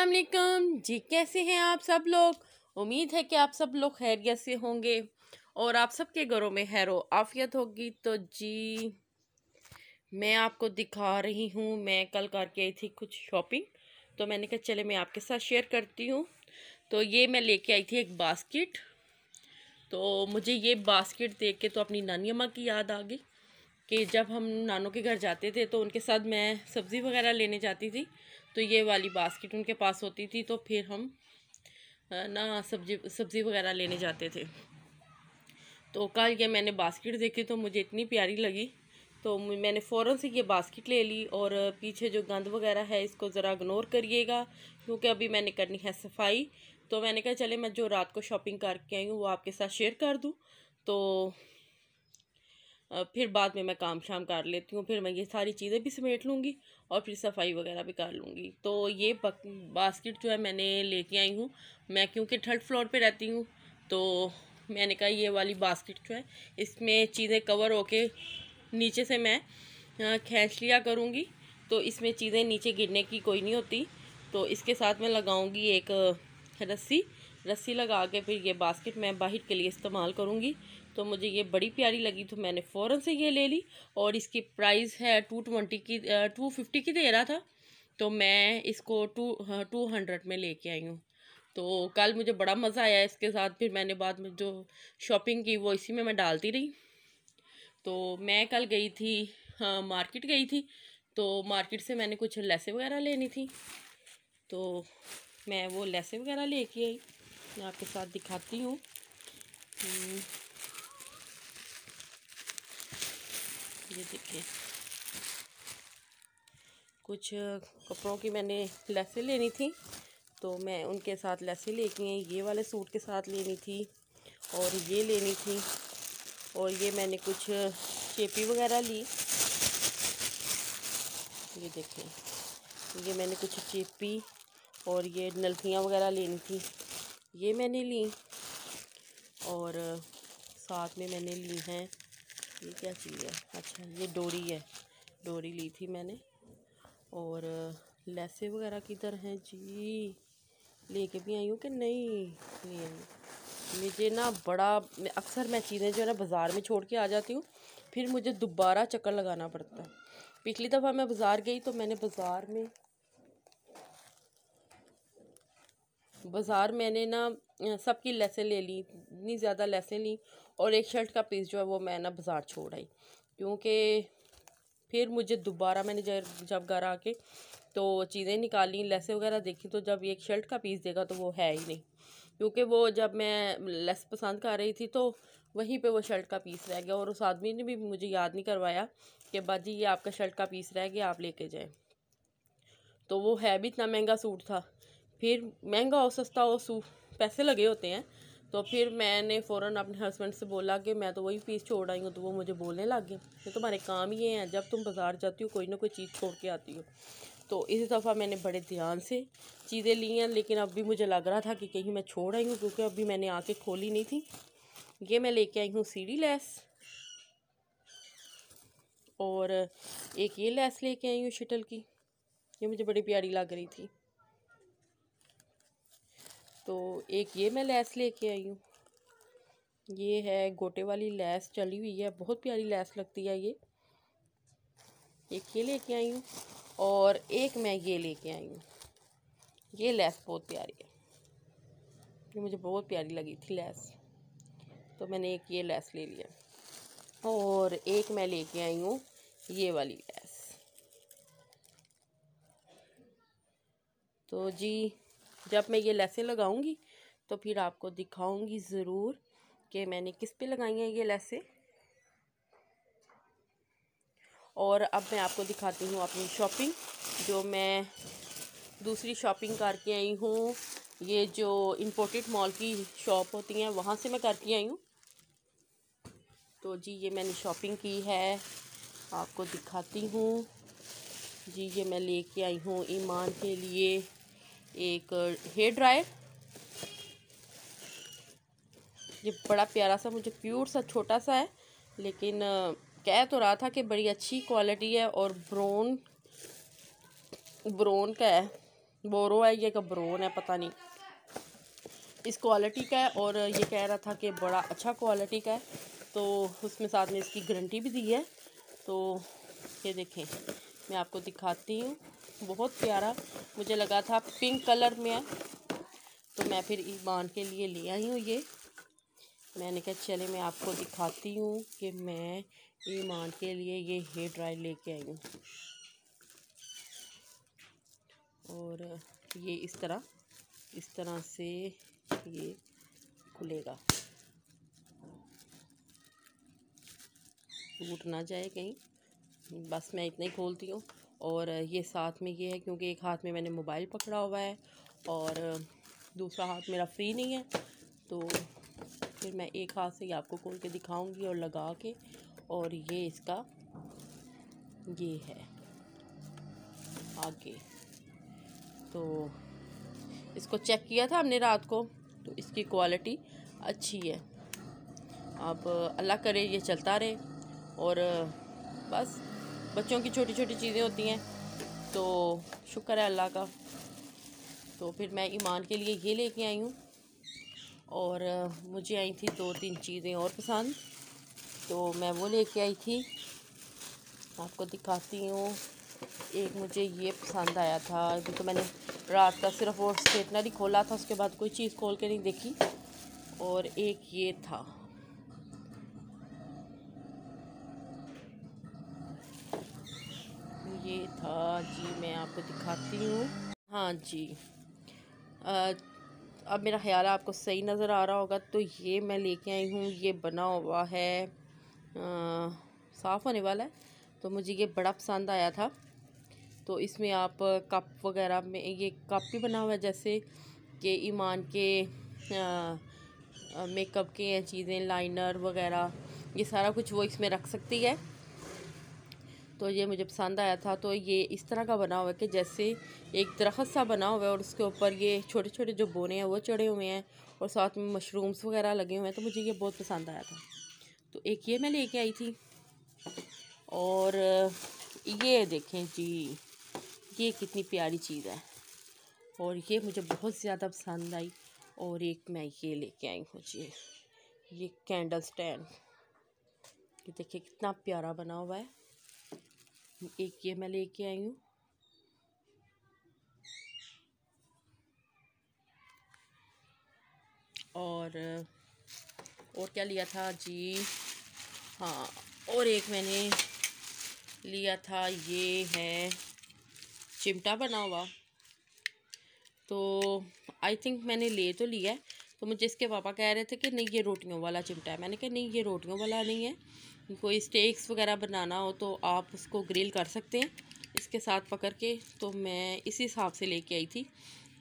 अस्सलाम वालेकुम जी। कैसे हैं आप सब लोग? उम्मीद है कि आप सब लोग खैरियत से होंगे और आप सबके घरों में खैर आफियत होगी। तो जी मैं आपको दिखा रही हूँ, मैं कल करके आई थी कुछ शॉपिंग, तो मैंने कहा चले मैं आपके साथ शेयर करती हूँ। तो ये मैं लेके आई थी एक बास्केट। तो मुझे ये बास्केट देख के तो अपनी नानी अम्मा की याद आ गई कि जब हम नानों के घर जाते थे तो उनके साथ मैं सब्ज़ी वगैरह लेने जाती थी, तो ये वाली बास्केट उनके पास होती थी। तो फिर हम ना सब्ज़ी वगैरह लेने जाते थे। तो कल ये मैंने बास्केट देखी तो मुझे इतनी प्यारी लगी, तो मैंने फ़ौरन से ये बास्केट ले ली। और पीछे जो गंद वगैरह है इसको ज़रा इग्नोर करिएगा, क्योंकि अभी मैंने करनी है सफाई। तो मैंने कहा चले मैं जो रात को शॉपिंग करके आई हूँ वो आपके साथ शेयर कर दूँ, तो फिर बाद में मैं काम शाम कर लेती हूँ, फिर मैं ये सारी चीज़ें भी समेट लूँगी और फिर सफाई वगैरह भी कर लूँगी। तो ये बास्केट जो है मैंने लेके आई हूँ, मैं क्योंकि थर्ड फ्लोर पे रहती हूँ, तो मैंने कहा ये वाली बास्केट जो है इसमें चीज़ें कवर होके नीचे से मैं खींच लिया करूँगी, तो इसमें चीज़ें नीचे गिरने की कोई नहीं होती। तो इसके साथ मैं लगाऊँगी एक रस्सी लगा के फिर ये बास्केट मैं बाहर के लिए इस्तेमाल करूँगी। तो मुझे ये बड़ी प्यारी लगी तो मैंने फ़ौरन से ये ले ली। और इसकी प्राइस है 220 की, 250 की दे रहा था, तो मैं इसको 200 में लेके आई हूँ। तो कल मुझे बड़ा मज़ा आया इसके साथ। फिर मैंने बाद में जो शॉपिंग की वो इसी में मैं डालती रही। तो मैं कल गई थी, हाँ मार्केट गई थी, तो मार्केट से मैंने कुछ लेसें वगैरह लेनी थी, तो मैं वो लेसें वगैरह लेके आई, मैं आपके साथ दिखाती हूँ। ये देखिए कुछ कपड़ों की मैंने लेसें लेनी थी, तो मैं उनके साथ लेसें लेके आई। ये वाले सूट के साथ लेनी थी और ये लेनी थी, और ये मैंने कुछ शेपी वगैरह ली। ये देखें ये मैंने कुछ चेपी और ये नलकियाँ वगैरह लेनी थी, ये मैंने ली। और साथ में मैंने ली हैं, ये क्या चीज़ है, अच्छा ये डोरी है, डोरी ली थी मैंने। और लेसें वगैरह किधर हैं जी, लेके भी आई हूँ कि नहीं ले आई। मुझे ना बड़ा अक्सर मैं चीज़ें जो है ना बाज़ार में छोड़ के आ जाती हूँ, फिर मुझे दोबारा चक्कर लगाना पड़ता है। पिछली दफ़ा मैं बाज़ार गई तो मैंने बाज़ार मैंने ना सबकी लेसें ले ली, इतनी ज़्यादा लेसें ली, और एक शर्ट का पीस जो है वो मैं ना बाज़ार छोड़ आई, क्योंकि फिर मुझे दोबारा मैंने जब घर आके तो चीज़ें निकाली, लेसें वगैरह देखी, तो जब एक शर्ट का पीस देखा तो वो है ही नहीं, क्योंकि वो जब मैं लेस पसंद कर रही थी तो वहीं पे वो शर्ट का पीस रह गया। और उस आदमी ने भी मुझे याद नहीं करवाया कि बाजी ये आपका शर्ट का पीस रह गया, आप लेके जाएं। तो वो है भी इतना महंगा सूट था, फिर महंगा हो सस्ता हो सूट पैसे लगे होते हैं। तो फिर मैंने फ़ौरन अपने हस्बैंड से बोला कि मैं तो वही पीस छोड़ आई हूँ, तो वो मुझे बोलने लग गया कि तुम्हारे काम ये हैं, जब तुम बाज़ार जाती हो कोई ना कोई चीज़ छोड़ के आती हो। तो इस दफ़ा मैंने बड़े ध्यान से चीज़ें ली हैं, लेकिन अब भी मुझे लग रहा था कि कहीं मैं छोड़ आई हूँ, क्योंकि अभी मैंने आके खोली नहीं थी। ये मैं लेके आई हूँ सीढ़ी लेस, और एक ये लेस लेके आई हूँ शटल की, ये मुझे बड़ी प्यारी लग रही थी। तो एक ये मैं लेस लेके आई हूँ, ये है गोटे वाली लेस चली हुई है, बहुत प्यारी लेस लगती है ये। एक ये लेके आई हूँ और एक मैं ये लेके आई हूँ, ये लेस बहुत प्यारी है, ये मुझे बहुत प्यारी लगी थी लेस, तो मैंने एक ये लेस ले लिया। और एक मैं लेके आई हूँ ये वाली लेस। तो जी जब मैं ये लेसें लगाऊंगी तो फिर आपको दिखाऊंगी ज़रूर कि मैंने किस पे लगाई हैं ये लेसें। और अब मैं आपको दिखाती हूँ अपनी शॉपिंग, जो मैं दूसरी शॉपिंग करके आई हूँ। ये जो इम्पोर्टेड मॉल की शॉप होती हैं वहाँ से मैं करके आई हूँ। तो जी ये मैंने शॉपिंग की है, आपको दिखाती हूँ जी। ये मैं लेके आई हूँ ईमान के लिए एक हेयर ड्रायर, ये बड़ा प्यारा सा, मुझे क्यूट सा छोटा सा है, लेकिन कह तो रहा था कि बड़ी अच्छी क्वालिटी है और ब्राउन का है, बोरो है ये कब्रोन है, पता नहीं। इस क्वालिटी का है और ये कह रहा था कि बड़ा अच्छा क्वालिटी का है, तो उसमें साथ में इसकी गारंटी भी दी है। तो ये देखें, मैं आपको दिखाती हूँ, बहुत प्यारा मुझे लगा था, पिंक कलर में है। तो मैं फिर ईमान के लिए ले आई हूँ ये। मैंने कहा चले मैं आपको दिखाती हूँ कि मैं ईमान के लिए ये हेयर ड्रायर लेके आई हूँ। और ये इस तरह से ये खुलेगा, टूट ना जाए कहीं, बस मैं इतना ही खोलती हूँ। और ये साथ में ये है क्योंकि एक हाथ में मैंने मोबाइल पकड़ा हुआ है और दूसरा हाथ मेरा फ्री नहीं है, तो फिर मैं एक हाथ से ही आपको खोल के दिखाऊंगी और लगा के। और ये इसका ये है आगे, तो इसको चेक किया था हमने रात को, तो इसकी क्वालिटी अच्छी है। अब अल्लाह करे ये चलता रहे। और बस बच्चों की छोटी छोटी चीज़ें होती हैं, तो शुक्र है अल्लाह का। तो फिर मैं ईमान के लिए ये लेके आई हूँ। और मुझे आई थी 2-3 चीज़ें और पसंद, तो मैं वो लेके आई थी, आपको दिखाती हूँ। एक मुझे ये पसंद आया था, अभी तो मैंने रात का सिर्फ वो स्ट्रेटनर ही खोला था, उसके बाद कोई चीज़ खोल के नहीं देखी। और एक ये था, ये था जी, मैं आपको दिखाती हूँ। हाँ जी, अब मेरा ख्याल है आपको सही नज़र आ रहा होगा। तो ये मैं लेके आई हूँ, ये बना हुआ है, साफ़ होने वाला है। तो मुझे ये बड़ा पसंद आया था। तो इसमें आप कप वगैरह में, ये कप भी बना हुआ है जैसे कि ईमान के मेकअप के हैं चीज़ें, लाइनर वगैरह, ये सारा कुछ वो इसमें रख सकती है। तो ये मुझे पसंद आया था। तो ये इस तरह का बना हुआ है कि जैसे एक दरख्त सा बना हुआ है और उसके ऊपर ये छोटे छोटे जो बोने हैं वो चढ़े हुए हैं और साथ में मशरूम्स वगैरह लगे हुए हैं। तो मुझे ये बहुत पसंद आया था, तो एक ये मैं लेके आई थी। और ये देखें जी, ये कितनी प्यारी चीज़ है और ये मुझे बहुत ज़्यादा पसंद आई। और एक मैं ये लेके आई हूँ जी, ये कैंडल स्टैंड, ये देखिए कितना प्यारा बना हुआ है। एक ये मैं लेके आई हूँ। और क्या लिया था जी, हाँ, और एक मैंने लिया था, ये है चिमटा बना हुआ। तो आई थिंक मैंने ले तो लिया है। तो मुझे इसके पापा कह रहे थे कि नहीं ये रोटियों वाला चिमटा है। मैंने कहा नहीं, ये रोटियों वाला नहीं है, कोई स्टेक्स वगैरह बनाना हो तो आप उसको ग्रिल कर सकते हैं इसके साथ पकड़ के। तो मैं इसी हिसाब से लेके आई थी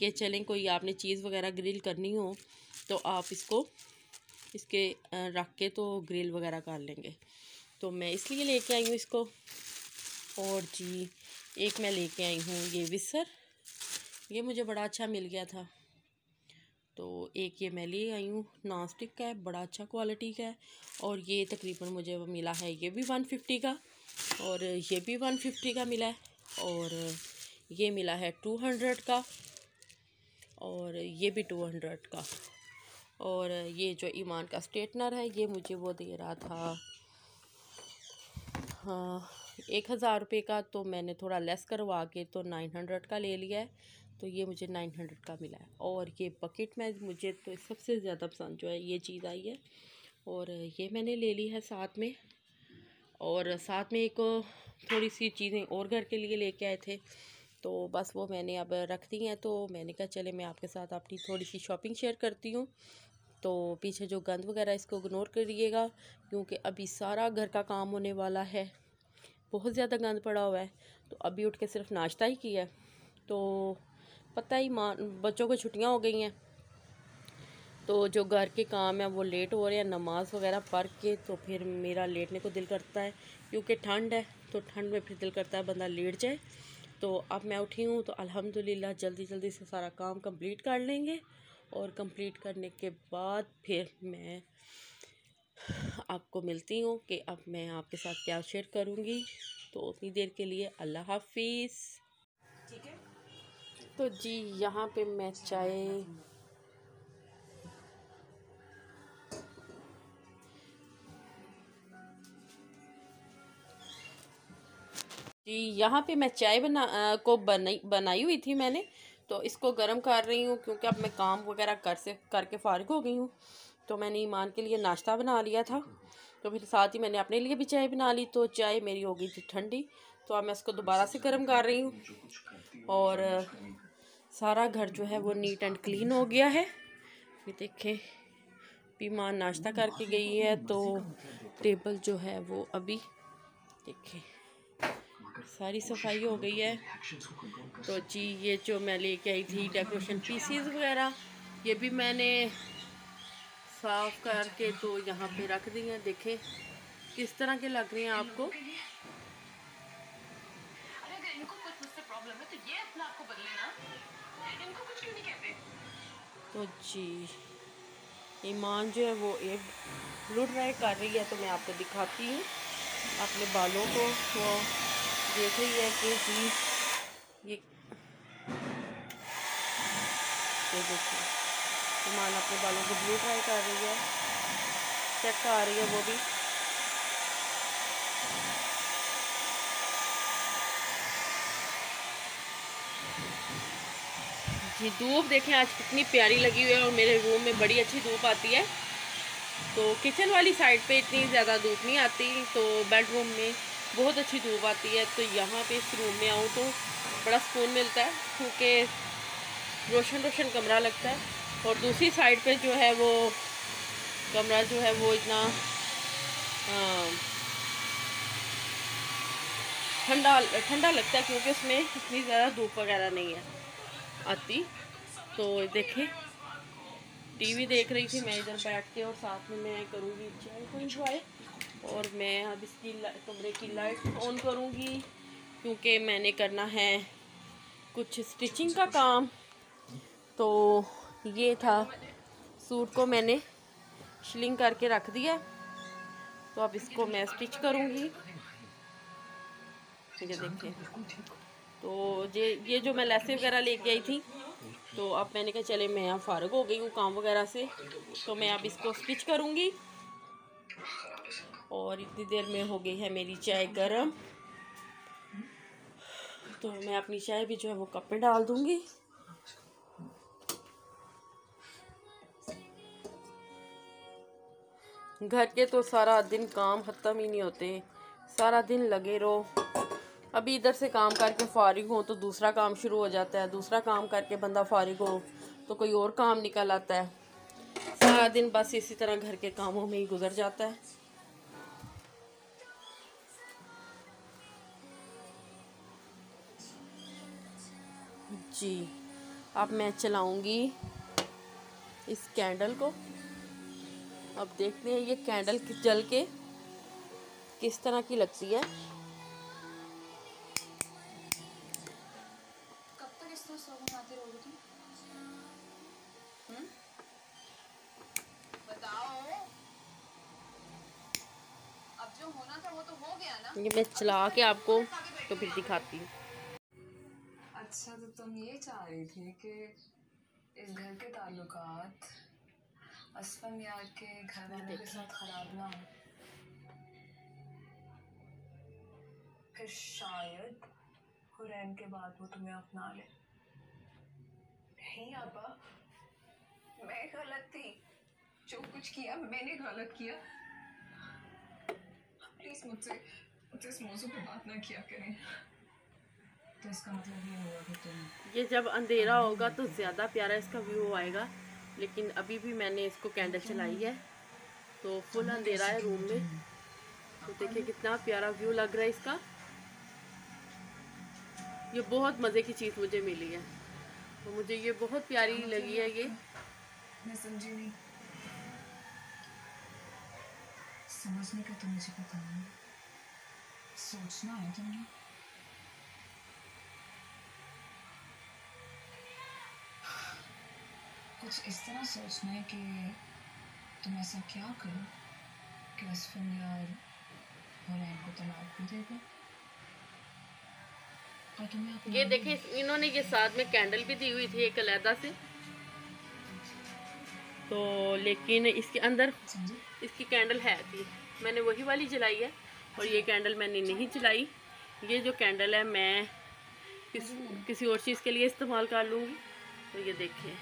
कि चलें कोई आपने चीज़ वगैरह ग्रिल करनी हो तो आप इसको इसके रख के तो ग्रिल वगैरह कर लेंगे। तो मैं इसलिए लेके आई हूँ इसको। और जी एक मैं लेके आई हूँ ये विसर, ये मुझे बड़ा अच्छा मिल गया था। तो एक ये मैं ले आई हूँ, नॉन स्टिक का है, बड़ा अच्छा क्वालिटी का है। और ये तकरीबन मुझे मिला है, ये भी 150 का और ये भी 150 का मिला है। और ये मिला है 200 का और ये भी 200 का। और ये जो ईमान का स्ट्रेटनर है ये मुझे वो दे रहा था, हाँ, 1000 रुपये का। तो मैंने थोड़ा लेस करवा के तो 900 का ले लिया है। तो ये मुझे 900 का मिला है। और ये बकेट में मुझे तो सबसे ज़्यादा पसंद जो है ये चीज़ आई है और ये मैंने ले ली है साथ में। और साथ में एक थोड़ी सी चीज़ें और घर के लिए लेके आए थे, तो बस वो मैंने अब रख दी हैं। तो मैंने कहा चले मैं आपके साथ अपनी थोड़ी सी शॉपिंग शेयर करती हूँ। तो पीछे जो गंद वगैरह इसको इग्नोर करिएगा क्योंकि अभी सारा घर का काम होने वाला है, बहुत ज़्यादा गंद पड़ा हुआ है। तो अभी उठ के सिर्फ नाश्ता ही किया है, तो पता ही बच्चों को छुट्टियां हो गई हैं, तो जो घर के काम है वो लेट हो रहे हैं नमाज वगैरह पढ़ के। तो फिर मेरा लेटने को दिल करता है क्योंकि ठंड है, तो ठंड में फिर दिल करता है बंदा लेट जाए। तो अब मैं उठी हूँ तो अल्हम्दुलिल्लाह जल्दी जल्दी से सारा काम कंप्लीट कर लेंगे और कंप्लीट करने के बाद फिर मैं आपको मिलती हूँ कि अब मैं आपके साथ क्या शेयर करूँगी। तो उतनी देर के लिए अल्लाह हाफिज़। ठीक है। तो जी यहाँ पे मैं चाय यहाँ पे मैं चाय बनाई हुई थी मैंने, तो इसको गर्म कर रही हूँ क्योंकि अब मैं काम वगैरह करके फारिग हो गई हूँ। तो मैंने ईमान के लिए नाश्ता बना लिया था, तो फिर साथ ही मैंने अपने लिए भी चाय बना ली। तो चाय मेरी हो गई थी ठंडी, तो अब मैं इसको दोबारा से गर्म कर रही हूँ। और सारा घर जो है वो नीट एंड क्लीन हो गया है। ये देखें, ईमान नाश्ता करके गई है, तो टेबल जो है वो अभी देखें सारी सफाई हो गई है। तो जी ये जो मैं लेके आई थी डेकोरेशन पीसीज वगैरह, ये भी मैंने साफ करके तो यहाँ पे रख दी हैं। देखें किस तरह के लग रहे हैं आपको। अगर इनको कुछ मुझसे प्रॉब्लम है तो ये अपना आपको बदले ना, इनको कुछ क्यों नहीं कहते। तो जी ईमान जो है वो एक ब्लू ड्राई कर रही है, तो मैं आपको दिखाती हूँ अपने बालों को। वो देख रही है कि जी ये देखिए ईमान अपने बालों को ब्लू ड्राई कर रही है, चेक कर रही है वो भी। जी धूप देखें आज कितनी प्यारी लगी हुई है, और मेरे रूम में बड़ी अच्छी धूप आती है। तो किचन वाली साइड पे इतनी ज़्यादा धूप नहीं आती, तो बेडरूम में बहुत अच्छी धूप आती है। तो यहाँ पे इस रूम में आऊँ तो बड़ा सुकून मिलता है, क्योंकि रोशन रोशन कमरा लगता है। और दूसरी साइड पे जो है वो कमरा जो है वो इतना ठंडा ठंडा लगता है, क्योंकि उसमें इतनी ज़्यादा धूप वगैरह नहीं है आती। तो देखें टीवी देख रही थी मैं इधर बैठ के, और साथ में मैं करूँगी चाय को एंजॉय। और मैं अब इसकी कमरे की लाइट ऑन करूँगी, क्योंकि मैंने करना है कुछ स्टिचिंग का काम। तो ये था सूट को मैंने शिलिंग करके रख दिया, तो अब इसको मैं स्टिच करूँगी। ये देखिए, तो ये जो मैं लैसे वगैरह लेके आई थी, तो अब मैंने कहा चले मैं यहाँ फारिग हो गई हूँ काम वगैरह से, तो मैं अब इसको स्टिच करूँगी। और इतनी देर में हो गई है मेरी चाय गरम, तो मैं अपनी चाय भी जो है वो कप में डाल दूँगी। घर के तो सारा दिन काम ख़त्म ही नहीं होते, सारा दिन लगे रहो। अभी इधर से काम करके फारिग हो तो दूसरा काम शुरू हो जाता है, दूसरा काम करके बंदा फारिग हो तो कोई और काम निकल आता है। सारा दिन बस इसी तरह घर के कामों में ही गुजर जाता है। जी अब मैं चलाऊंगी इस कैंडल को। अब देखते हैं ये कैंडल जल के किस तरह की लगती है। कब तक इसको बनाते रहोगे तुम? बताओ। अब जो होना था वो तो हो गया ना। ये मैं चला के आपको तो फिर दिखाती हूँ। अच्छा तो तुम ये चाह रही थी कि इस घर के ताल्लुकात असफन यार के घर वालों के साथ खराब ना हो, फिर शायद हुरैन के बाद वो तुम्हें अपना ले। नहीं आबा, मैं गलत थी, जो कुछ किया मैंने गलत किया। प्लीज मुझसे इस मौजूद पे बात ना किया करें। तो इसका मतलब ये होगा कि तुम ये जब अंधेरा होगा तो ज़्यादा प्यारा इसका व्यू आएगा, लेकिन अभी भी मैंने इसको कैंडल चलाई है तो फुल अंधेरा है रूम में। तो देखिए कितना प्यारा व्यू लग रहा है इसका। ये बहुत मज़े की चीज़ मुझे मिली है, तो मुझे ये बहुत प्यारी लगी है। ये मैं समझी नहीं। समझने का तो मुझे पता नहीं, सोचना है तुमने। कुछ इस तरह सोचना है कि तुम ऐसा क्या करो कि असफन यार हुरैन को तलाक भी दे दो। ये देखें, इन्होंने ये साथ में कैंडल भी दी हुई थी एक अलहदा से, तो लेकिन इसके अंदर इसकी कैंडल है थी, मैंने वही वाली जलाई है और ये कैंडल मैंने नहीं जलाई। ये जो कैंडल है मैं किसी और चीज़ के लिए इस्तेमाल कर लूँगी। तो ये देखिए,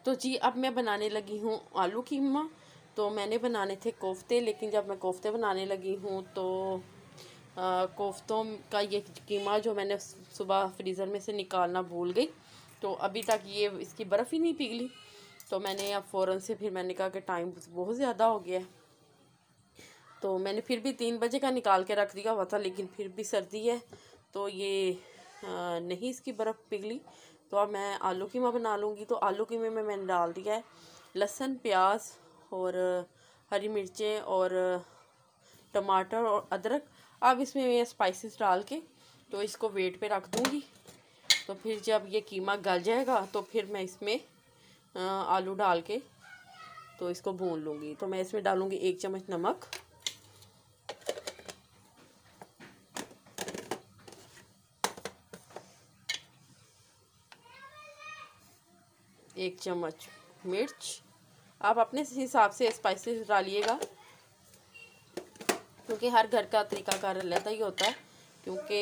तो जी अब मैं बनाने लगी हूँ आलू कीमा। तो मैंने बनाने थे कोफ्ते, लेकिन जब मैं कोफ्ते बनाने लगी हूँ तो कोफ्तों का ये कीमा जो मैंने सुबह फ्रीज़र में से निकालना भूल गई, तो अभी तक ये इसकी बर्फ़ ही नहीं पिघली। तो मैंने अब फ़ौरन से फिर मैंने कहा कि टाइम बहुत ज़्यादा हो गया है, तो मैंने फिर भी 3 बजे का निकाल के रख दिया हुआ था, लेकिन फिर भी सर्दी है तो ये नहीं इसकी बर्फ़ पिघली। तो अब मैं आलू कीमा बना लूँगी। तो आलू कीमे में मैंने डाल दिया है लहसुन, प्याज और हरी मिर्चें और टमाटर और अदरक। अब इसमें मैं स्पाइसेस डाल के तो इसको वेट पे रख दूँगी। तो फिर जब ये कीमा गल जाएगा तो फिर मैं इसमें आलू डाल के तो इसको भून लूँगी। तो मैं इसमें डालूँगी 1 चम्मच नमक, 1 चम्मच मिर्च। आप अपने हिसाब से स्पाइसेस डालिएगा, क्योंकि हर घर का तरीकाकार अलग ही होता है, क्योंकि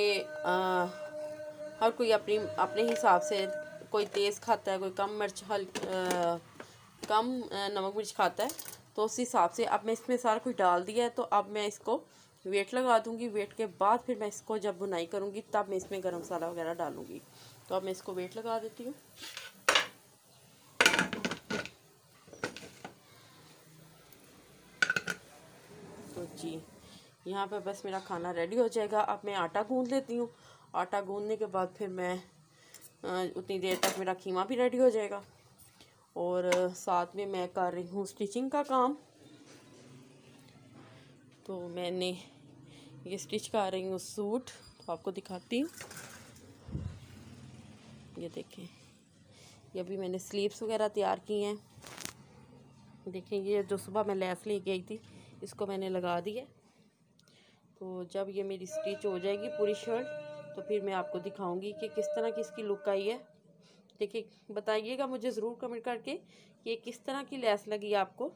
हर कोई अपने हिसाब से, कोई तेज़ खाता है, कोई कम मिर्च कम नमक मिर्च खाता है, तो उस हिसाब से अब मैं इसमें सारा कुछ डाल दिया है। तो अब मैं इसको वेट लगा दूंगी। वेट के बाद फिर मैं इसको जब बुनाई करूंगी तब मैं इसमें गरम मसाला वगैरह डालूंगी। तो अब मैं इसको वेट लगा देती हूँ। तो जी यहाँ पे बस मेरा खाना रेडी हो जाएगा। अब मैं आटा गूंद लेती हूँ। आटा गूंदने के बाद फिर मैं उतनी देर तक मेरा कीमा भी रेडी हो जाएगा और साथ में मैं कर रही हूँ स्टिचिंग का काम। तो मैंने ये स्टिच कर रही हूँ सूट, तो आपको दिखाती हूँ। ये देखें, ये अभी मैंने स्लीव्स वगैरह तैयार की हैं। देखें, ये जो सुबह मैं लेस लेके आई थी इसको मैंने लगा दी है। तो जब ये मेरी स्टिच हो जाएगी पूरी शर्ट तो फिर मैं आपको दिखाऊंगी कि किस तरह की इसकी लुक आई है। देखिए, बताइएगा मुझे ज़रूर कमेंट करके कि किस तरह की लेस लगी आपको।